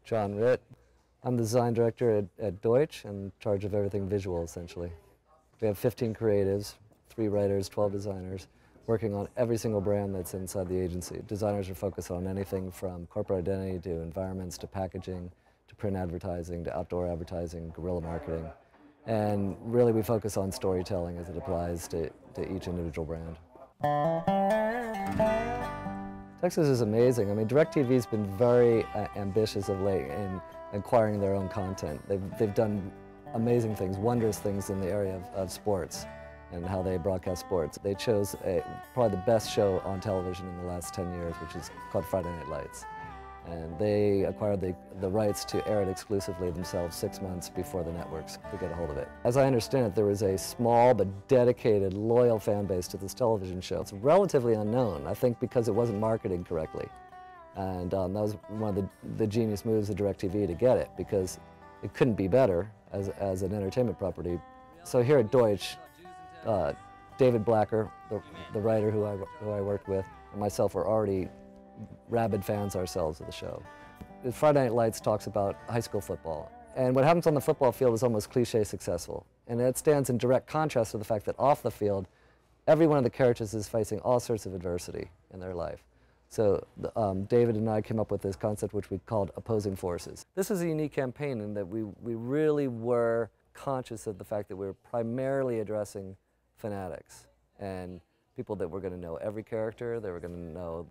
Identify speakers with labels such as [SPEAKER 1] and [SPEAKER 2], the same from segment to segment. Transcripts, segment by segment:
[SPEAKER 1] John Ritt. I'm the design director at Deutsch and in charge of everything visual, essentially. We have 15 creatives, 3 writers, 12 designers, working on every single brand that's inside the agency. Designers are focused on anything from corporate identity to environments to packaging to print advertising to outdoor advertising, guerrilla marketing. And really we focus on storytelling as it applies to each individual brand. Texas is amazing. I mean, DirecTV's been very ambitious of late in acquiring their own content. They've done amazing things, wondrous things in the area of sports and how they broadcast sports. They chose probably the best show on television in the last 10 years, which is called Friday Night Lights. And they acquired the rights to air it exclusively themselves 6 months before the networks could get a hold of it. As I understand it, there was a small but dedicated, loyal fan base to this television show. It's relatively unknown, I think because it wasn't marketed correctly. And that was one of the genius moves of DirecTV to get it, because it couldn't be better as an entertainment property. So here at Deutsch, David Blacker, the writer who I worked with, and myself were already rabid fans ourselves of the show. Friday Night Lights talks about high school football, and what happens on the football field is almost cliche successful, and it stands in direct contrast to the fact that off the field, every one of the characters is facing all sorts of adversity in their life. So David and I came up with this concept which we called opposing forces. This was a unique campaign in that we really were conscious of the fact that we were primarily addressing fanatics and people that were going to know every character, they were going to know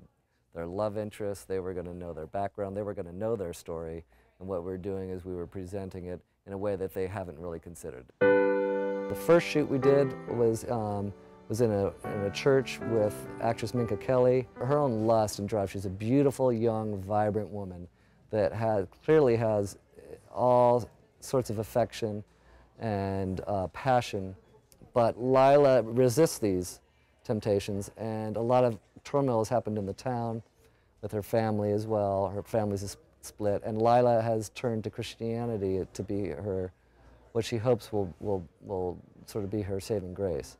[SPEAKER 1] their love interests, they were going to know their background, they were going to know their story, and what we're doing is we were presenting it in a way that they haven't really considered. The first shoot we did was in a church with actress Minka Kelly. Her own lust and drive, she's a beautiful, young, vibrant woman that clearly has all sorts of affection and passion, but Lila resists these temptations, and a lot of turmoil has happened in the town with her family as well. Her family's split, and Lila has turned to Christianity to be what she hopes will sort of be her saving grace.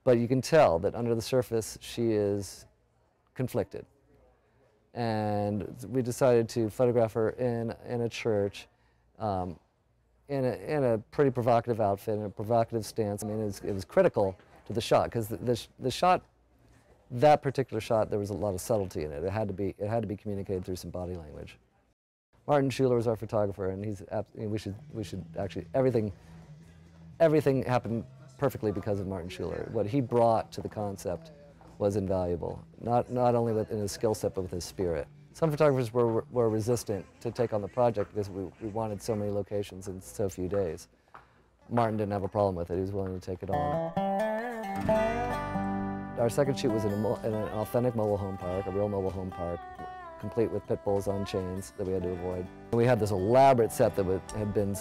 [SPEAKER 1] But you can tell that under the surface she is conflicted. And we decided to photograph her in a church in a pretty provocative outfit, in a provocative stance. I mean, it was critical to the shot, because the shot, that particular shot, there was a lot of subtlety in it. It had to be communicated through some body language. Martin Schoeller was our photographer, and we should actually, everything happened perfectly because of Martin Schoeller. What he brought to the concept was invaluable, not only in his skill set, but with his spirit. Some photographers were resistant to take on the project because we wanted so many locations in so few days. Martin didn't have a problem with it. He was willing to take it on. Our second shoot was in an authentic mobile home park, a real mobile home park, complete with pit bulls on chains that we had to avoid. We had this elaborate set that had been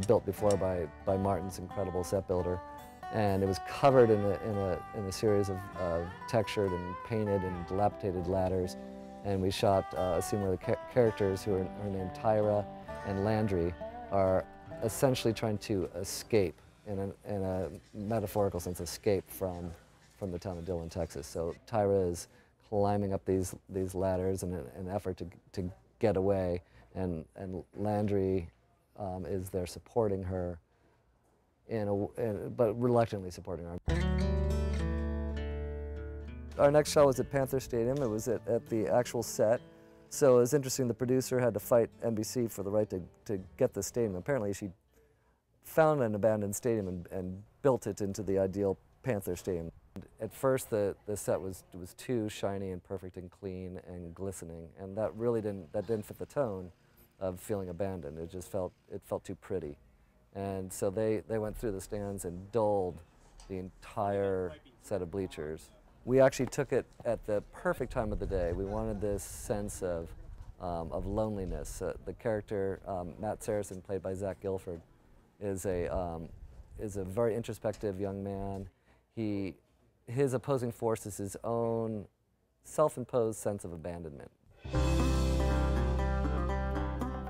[SPEAKER 1] built before by Martin's incredible set builder, and it was covered in a series of textured and painted and dilapidated ladders. And we shot a scene where the characters, who are named Tyra and Landry, are essentially trying to escape, in a metaphorical sense, escape from the town of Dillon, Texas. So Tyra is climbing up these ladders in an effort to get away, and Landry is there supporting her, but reluctantly supporting her. Our next show was at Panther Stadium. It was at the actual set. So it was interesting, the producer had to fight NBC for the right to get the stadium. Apparently she found an abandoned stadium and built it into the ideal Panther Stadium. At first the set was too shiny and perfect and clean and glistening, and that really didn't fit the tone of feeling abandoned. It just felt too pretty. And so they went through the stands and dulled the entire set of bleachers. We actually took it at the perfect time of the day. We wanted this sense of loneliness. The character, Matt Saracen, played by Zach Gilford, is a very introspective young man. His opposing force is his own self-imposed sense of abandonment.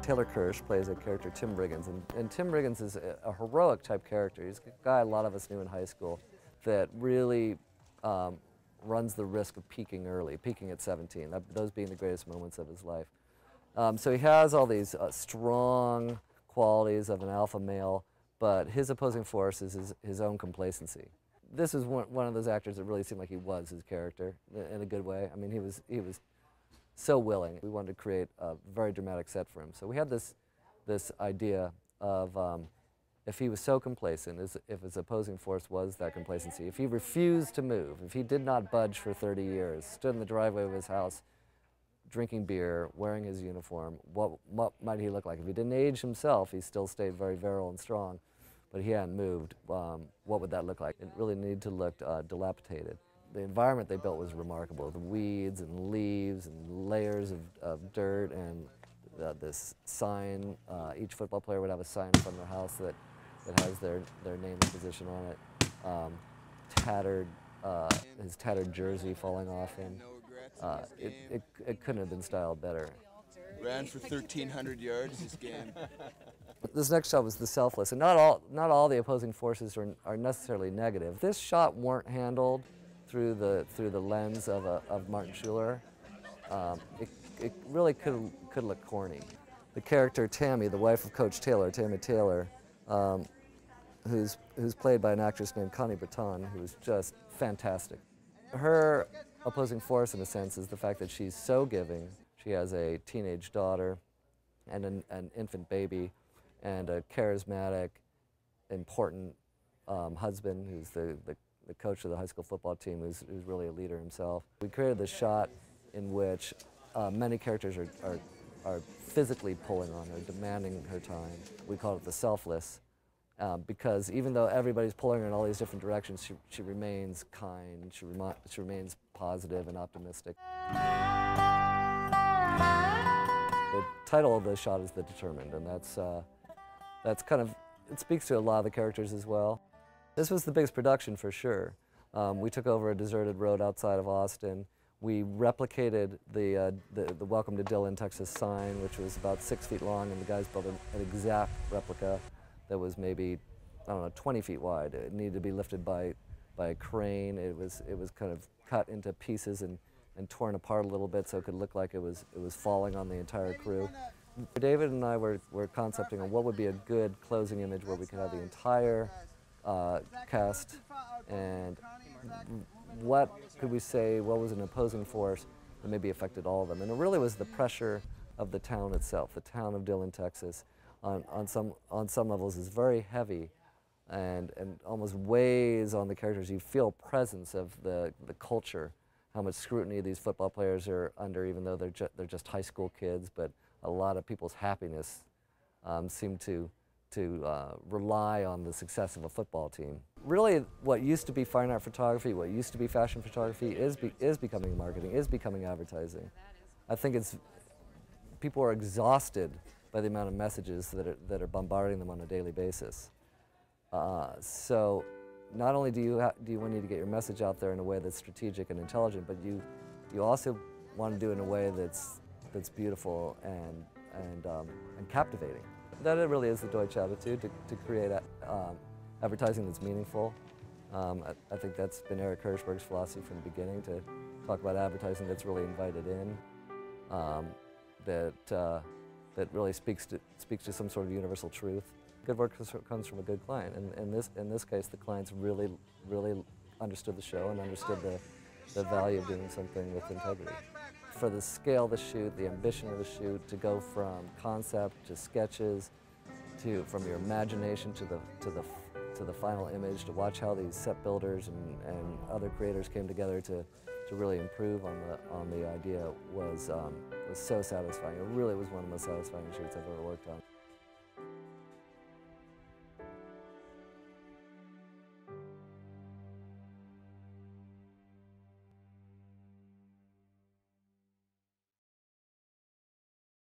[SPEAKER 1] Taylor Kirsch plays a character, Tim Riggins, and Tim Riggins is a heroic type character. He's a guy a lot of us knew in high school that really runs the risk of peaking early, peaking at 17, those being the greatest moments of his life. So he has all these strong qualities of an alpha male, but his opposing force is his own complacency. This is one of those actors that really seemed like he was his character in a good way. I mean, he was so willing. We wanted to create a very dramatic set for him. So we had this idea of if he was so complacent, if his opposing force was that complacency, if he refused to move, if he did not budge for 30 years, stood in the driveway of his house, drinking beer, wearing his uniform, what might he look like? If he didn't age himself, he still stayed very virile and strong, but he hadn't moved, what would that look like? It really needed to look dilapidated. The environment they built was remarkable, the weeds and leaves and layers of dirt and this sign. Each football player would have a sign from their house that has their name and position on it. His tattered jersey falling off him. It couldn't have been styled better.
[SPEAKER 2] Ran for 1,300 yards this game.
[SPEAKER 1] This next shot was the selfless, and not all the opposing forces are necessarily negative. This shot weren't handled through the lens of Martin Schoeller. It really could look corny. The character Tammy, the wife of Coach Taylor, Tammy Taylor, who's played by an actress named Connie Britton, who is just fantastic. Her opposing force, in a sense, is the fact that she's so giving. She has a teenage daughter and an infant baby and a charismatic, important husband who's the coach of the high school football team, who's really a leader himself. We created this shot in which many characters are physically pulling on her, demanding her time. We call it the selfless, because even though everybody's pulling her in all these different directions, she remains kind, she remains positive and optimistic. The title of the shot is The Determined, and that's kind of, it speaks to a lot of the characters as well. This was the biggest production for sure. We took over a deserted road outside of Austin. We replicated the Welcome to Dillon, Texas sign, which was about 6 feet long, and the guys built an exact replica that was maybe, I don't know, 20 feet wide. It needed to be lifted by a crane. It was kind of cut into pieces and torn apart a little bit so it could look like it was falling on the entire crew. David and I were concepting on what would be a good closing image where we could have the entire cast, and what could we say, what was an opposing force that maybe affected all of them. And it really was the pressure of the town itself. The town of Dillon, Texas, on some levels is very heavy and almost weighs on the characters. You feel presence of the culture, how much scrutiny these football players are under, even though they're just high school kids, but a lot of people's happiness seem to rely on the success of a football team. Really, what used to be fine art photography, what used to be fashion photography is becoming marketing, is becoming advertising. I think people are exhausted by the amount of messages that are bombarding them on a daily basis. So not only do you need to get your message out there in a way that's strategic and intelligent, but you also want to do it in a way that's beautiful and captivating. That it really is the Deutsch attitude, to create advertising that's meaningful. I think that's been Eric Hirschberg's philosophy from the beginning, to talk about advertising that's really invited in, that really speaks to some sort of universal truth. Good work comes from a good client, and in this case, the clients really understood the show and understood the value of doing something with integrity. For the scale of the shoot, the ambition of the shoot, to go from concept to sketches, from your imagination to the final image, to watch how these set builders and other creators came together to really improve on the idea was so satisfying. It really was one of the most satisfying shoots I've ever worked on.